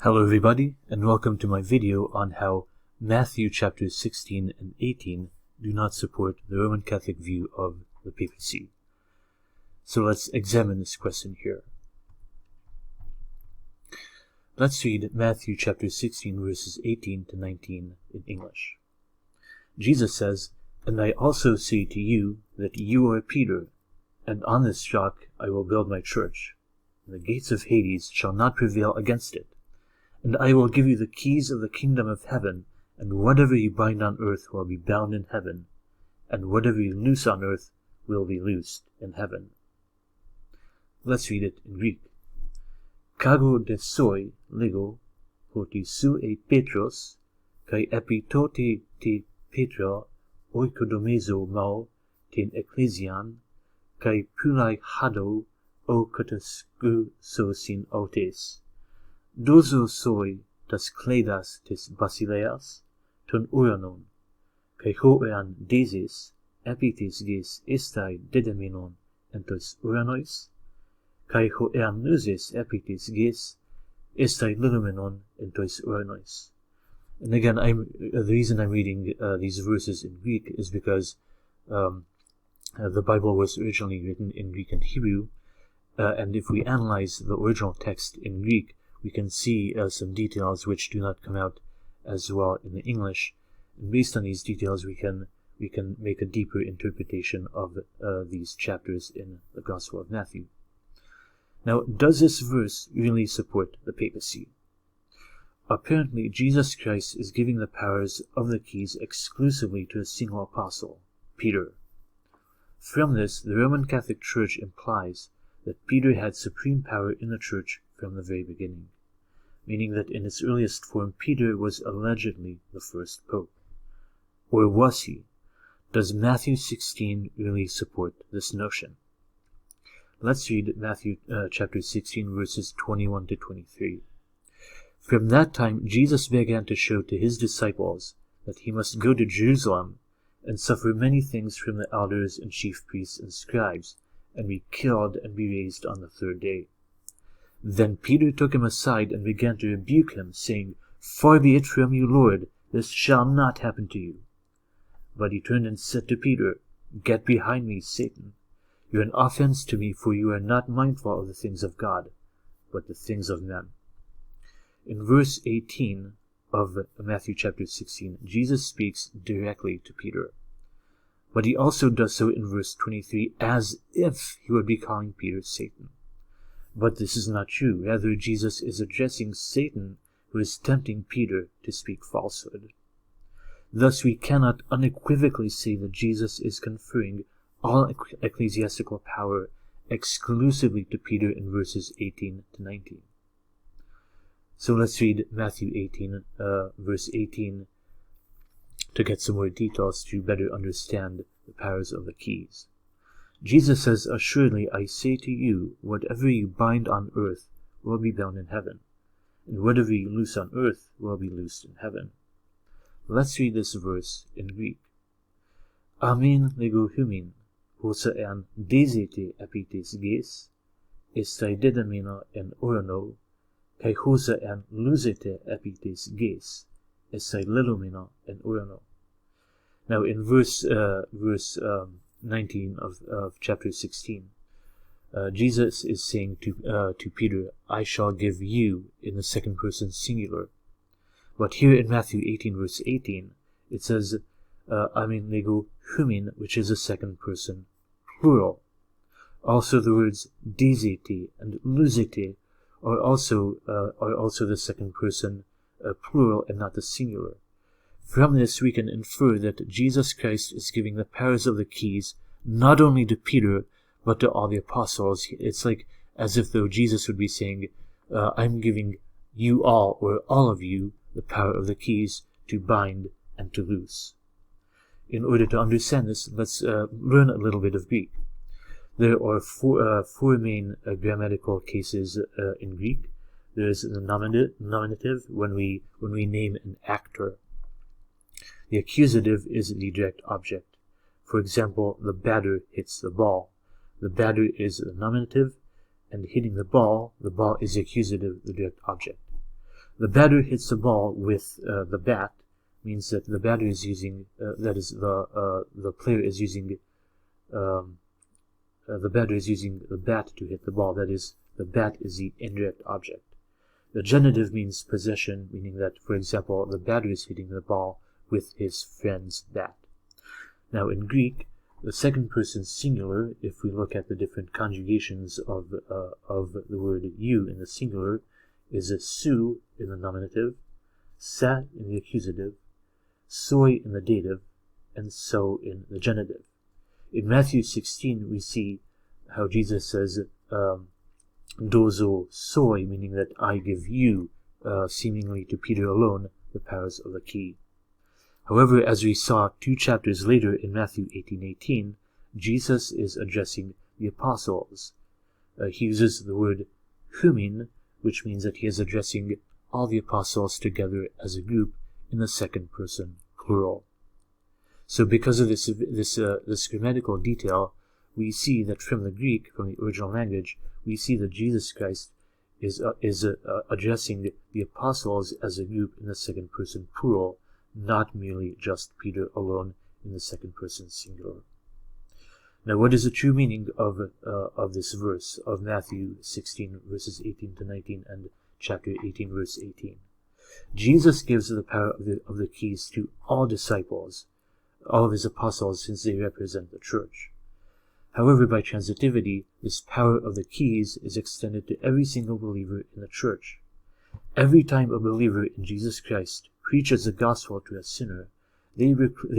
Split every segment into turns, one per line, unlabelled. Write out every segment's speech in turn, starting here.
Hello everybody, and welcome to my video on how Matthew chapters 16 and 18 do not support the Roman Catholic view of the papacy. So let's examine this question here. Let's read Matthew chapter 16 verses 18 to 19 in English. Jesus says, "And I also say to you that you are Peter, and on this rock I will build my church, and the gates of Hades shall not prevail against it. And I will give you the keys of the kingdom of heaven, and whatever you bind on earth will be bound in heaven, and whatever you loose on earth will be loosed in heaven." Let's read it in Greek. Kago de soi lego, hoti su e Petros, kai epitote te Petra oikodomezo mau ten ecclesian, kai pulai hado o katasku sosin autes. Dozo soi tas kledas tes basileas, ton uranon, kai hoean desis, epitis ges estai dedemenon entos uranois, kai hoean nusis epitis ges estai lumenon entos uranois. And again, the reason I'm reading these verses in Greek is because the Bible was originally written in Greek and Hebrew, and if we analyze the original text in Greek, we can see some details which do not come out as well in the English. And based on these details, we can make a deeper interpretation of these chapters in the Gospel of Matthew. Now, does this verse really support the papacy? Apparently, Jesus Christ is giving the powers of the keys exclusively to a single apostle, Peter. From this, the Roman Catholic Church implies that Peter had supreme power in the Church from the very beginning, meaning that in its earliest form, Peter was allegedly the first pope. Or was he? Does Matthew 16 really support this notion? Let's read Matthew chapter 16, verses 21 to 23. From that time, Jesus began to show to his disciples that he must go to Jerusalem and suffer many things from the elders and chief priests and scribes, and be killed and be raised on the third day. Then Peter took him aside and began to rebuke him, saying, "Far be it from you, Lord, this shall not happen to you." But he turned and said to Peter, "Get behind me, Satan. You are an offense to me, for you are not mindful of the things of God, but the things of men." In verse 18 of Matthew chapter 16, Jesus speaks directly to Peter. But he also does so in verse 23 as if he would be calling Peter Satan. But this is not true. Rather, Jesus is addressing Satan, who is tempting Peter to speak falsehood. Thus, we cannot unequivocally say that Jesus is conferring all ecclesiastical power exclusively to Peter in verses 18 to 19. So let's read Matthew 18, verse 18, to get some more details to better understand the powers of the keys. Jesus says, "Assuredly I say to you, whatever you bind on earth will be bound in heaven, and whatever you loose on earth will be loosed in heaven." Let's read this verse in Greek. Amen lego humin, hosa en dezete epites ges, estai dedamina en orano, kai hosa en lusete epites ges, estai lelumina en orano. Now in verse 19 of chapter 16, Jesus is saying to Peter, "I shall give you," in the second person singular. But here in Matthew 18, verse 18, it says, "Amen lego humin," which is a second person plural. Also the words dezete and lusete are also the second person plural and not the singular. From this, we can infer that Jesus Christ is giving the powers of the keys not only to Peter, but to all the apostles. It's like as if though Jesus would be saying, "I'm giving you all, or all of you, the power of the keys to bind and to loose." In order to understand this, let's learn a little bit of Greek. There are four main grammatical cases in Greek. There is the nominative, when we name an actor. The accusative is the direct object. For example, the batter hits the ball. The batter is the nominative, and hitting the ball is the accusative, the direct object. The batter hits the ball with the bat, means that the batter is using, the player is using, the batter is using the bat to hit the ball. That is, the bat is the indirect object. The genitive means possession, meaning that, for example, the batter is hitting the ball with his friend's bat. Now, in Greek, the second person singular, if we look at the different conjugations of the word you in the singular, is a su in the nominative, sa in the accusative, soi in the dative, and so in the genitive. In Matthew 16, we see how Jesus says, dozo soi, meaning that I give you, seemingly to Peter alone, the powers of the key. However, as we saw 2 chapters later in Matthew 18:18, Jesus is addressing the apostles. He uses the word humin, which means that he is addressing all the apostles together as a group in the second person plural. So because of this grammatical detail, we see that from the Greek, from the original language, we see that Jesus Christ is addressing the apostles as a group in the second person plural, not merely just Peter alone in the second person singular. Now, what is the true meaning of this verse of Matthew 16 verses 18 to 19 and chapter 18 verse 18? Jesus gives the power of the keys to all disciples, all of his apostles, since they represent the church. However, by transitivity, this power of the keys is extended to every single believer in the church. Every time a believer in Jesus Christ preaches the gospel to a sinner, they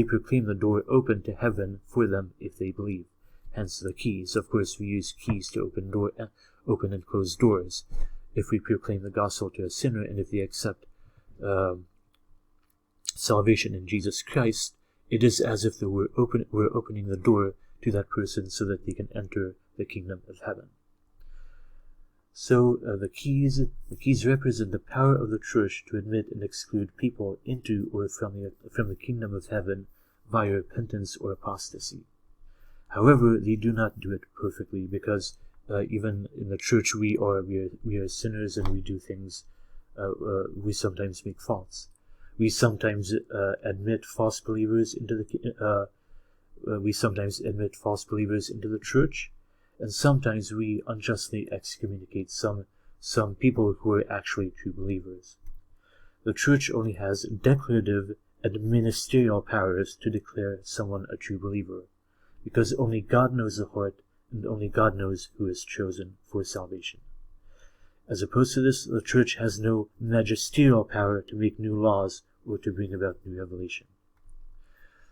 proclaim the door open to heaven for them if they believe. Hence the keys. Of course, we use keys to open and close doors. If we proclaim the gospel to a sinner and if they accept salvation in Jesus Christ, it is as if we're opening the door to that person so that they can enter the kingdom of heaven. So the keys represent the power of the church to admit and exclude people into or from the kingdom of heaven via repentance or apostasy. However, they do not do it perfectly, because even in the church we are sinners and we do things. We sometimes make faults. We sometimes admit false believers into the church, and sometimes we unjustly excommunicate some people who are actually true believers. The church only has declarative and ministerial powers to declare someone a true believer, because only God knows the heart and only God knows who is chosen for salvation. As opposed to this, the church has no magisterial power to make new laws or to bring about new revelation.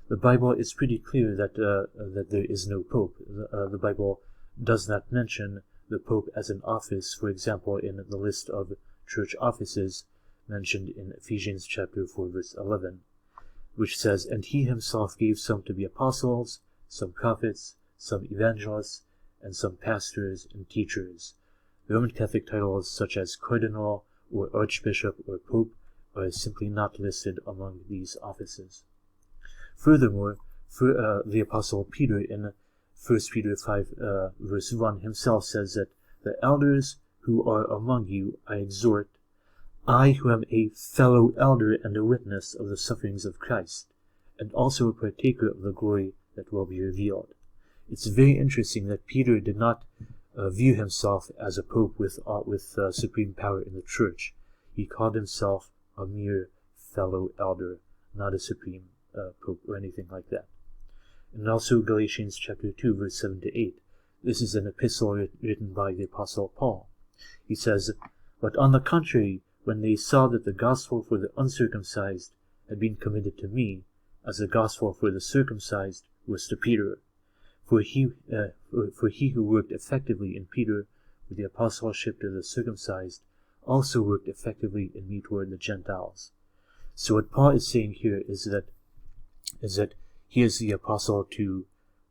The Bible is pretty clear that there is no pope. The Bible does not mention the pope as an office, for example, in the list of church offices mentioned in Ephesians chapter 4 verse 11, which says, "And he himself gave some to be apostles, some prophets, some evangelists, and some pastors and teachers." The Roman Catholic titles such as cardinal or archbishop or pope are simply not listed among these offices. Furthermore, the apostle Peter in 1 Peter 5 verse 1 himself says that the elders who are among you I exhort, I who am a fellow elder and a witness of the sufferings of Christ, and also a partaker of the glory that will be revealed. It's very interesting that Peter did not view himself as a pope with supreme power in the church. He called himself a mere fellow elder, not a supreme pope or anything like that. And also Galatians chapter 2 verse 7 to 8. This is an epistle written by the apostle Paul. He says, "But on the contrary, when they saw that the gospel for the uncircumcised had been committed to me, as the gospel for the circumcised was to Peter, for he who worked effectively in Peter with the apostleship to the circumcised also worked effectively in me toward the Gentiles." So what Paul is saying here is that he is the apostle to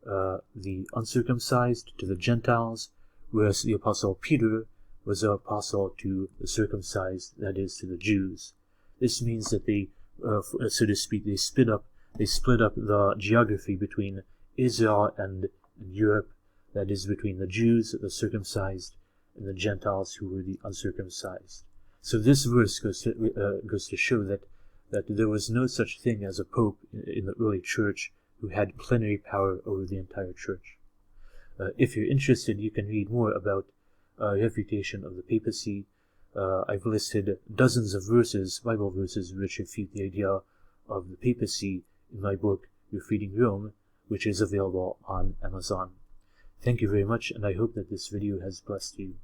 the uncircumcised, to the Gentiles, whereas the apostle Peter was the apostle to the circumcised, that is, to the Jews. This means that they, so to speak, they split up the geography between Israel and Europe, that is, between the Jews, the circumcised, and the Gentiles who were the uncircumcised. So this verse goes to show that there was no such thing as a pope in the early church who had plenary power over the entire church. If you're interested, you can read more about refutation of the papacy. I've listed dozens of verses, Bible verses, which refute the idea of the papacy in my book, Refuting Rome, which is available on Amazon. Thank you very much, and I hope that this video has blessed you.